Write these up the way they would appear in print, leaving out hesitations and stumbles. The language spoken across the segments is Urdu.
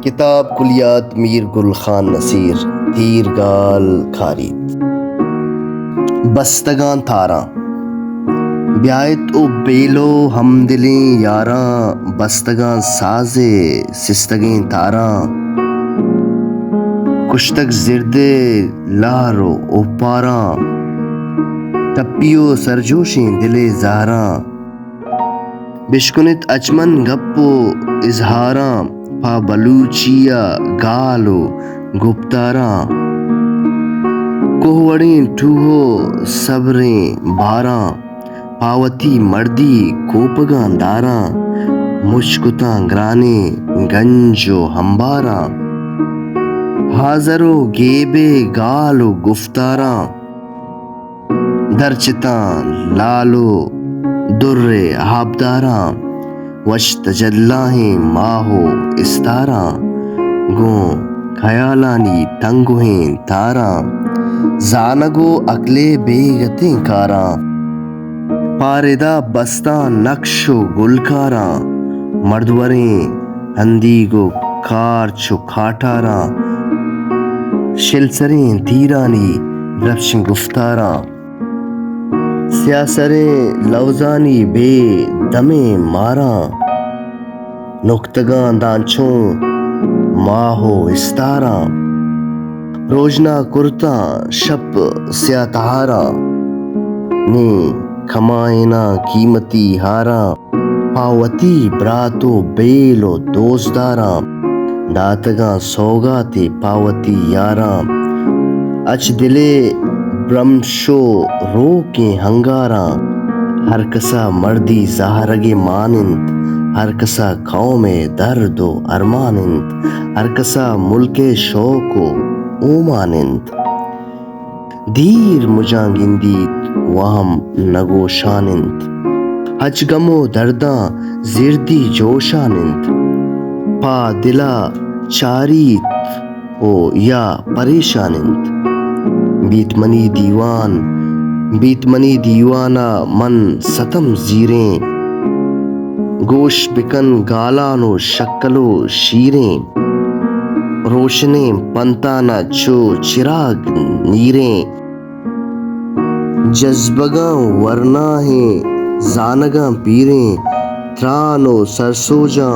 کتاب کلیات میر گل خان نصیر تیر گال کھارید بستگان تھاراں بیایت او بیلو ہم دلیں یاراں بستگان سازے سستگیں تاراں کشتگ زردے لارو او پاراں تپیو سرجوشیں دلے زہراں بشکنت اچمن گپو اظہاراں پا بلوچیا گالو گپتاراں کوہوڑیں ٹوہو صبریں باراں پاوتی مردی کوپگاں داراں مشکتاں گرانے گنجو ہمباراں حاضرو گیبے گالو گفتاراں درچتاں لالو در آبداراں وش تجلاہیں ماہو استاراں گوں خیالانی تنگوہیں تاراں زانگو عقلے بے گتیں کاراں پاردہ بستاں نقش و گلکاراں مردوریں ہندیگو کارچو کھاٹاراں شلسریں تیرانی رفش گفتاراں سیاسریں لوزانی بے دمیں ماراں نکتگاں دانچوں ماہو استاراں روجنا کرتاں شپ سیاہ تہاراں نی کھمائنا قیمتی ہاراں پاوتی براتو بیلو دوستداراں داتگاں سوگاتے پاوتی یاراں اچ دلے برمشو روکیں ہنگاراں ہر کسا مردی زہرگے مانند ہر کسا قوم درد و ارمانند ہر کسا ملک شوق و اومانند دیر مجاں گندیت وہم نگوشانند ہچ غم و درداں زردی جوشانند پا دلا چاریت او یا پریشانند بیت منی دیوانہ من ستم زیریں گوش بکن گالانو شکلو شیریں روشنیں پنتانہ چو چراغ نیریں جذبگاں ورناہیں زانگاں پیریں ترانو سرسوجاں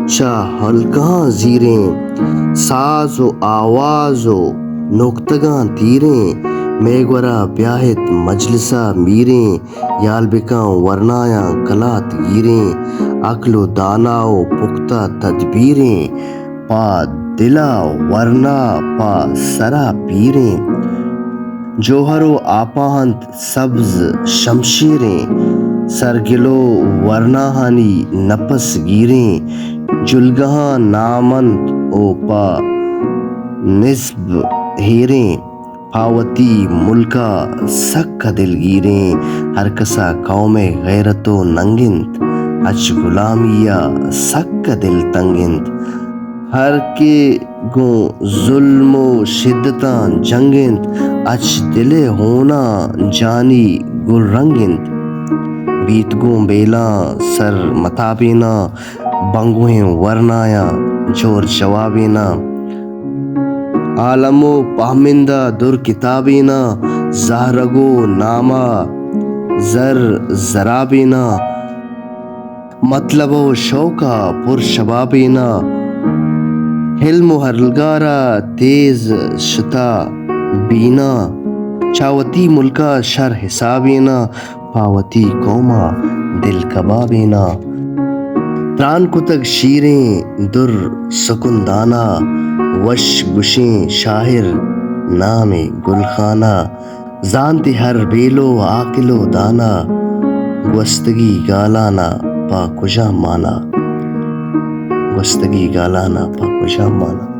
چا ہلکاں زیریں ساز و آواز و نکتگاں تیریں میگورا بیاہت مجلسہ میریں یال بکاں ورنایاں کلات گیریں عقل و دانا و پختہ تدبیریں پا دلا ورنا پا سرا پیریں جوہر و آپاہنت سبز شمشیریں سرگلو ورناہانی نپس گیریں جلگہاں نامند او پا نسب ہیریں پاوتی ملکا سکہ دلگیریں ہر کسا قوم غیرت و ننگند اچ غلامیا سکہ دل تنگند ہر کے گوں ظلم و شدتاں جنگند اچ دل ہونا جانی گل رنگند بیت گوں بیلاں سر متابینا بنگوہیں ورنایا جور جوابینا عالم و پہمندہ در کتابینا زہرگو نامہ زر زرابینا مطلب و شوقہ پر شبابینا حلم و ہرلگارہ تیز شتا بینا چاوتی ملکہ شر حسابینا پاوتی قوما دل کبابینا تران کتگ شیریں در سکندانہ وش گشیں شاعر نام گلخانہ زانتے ہر بیلو عاقل و دانا گوستگی گالانا پا کجا مانا گوستگی گالانا پا کجا مانا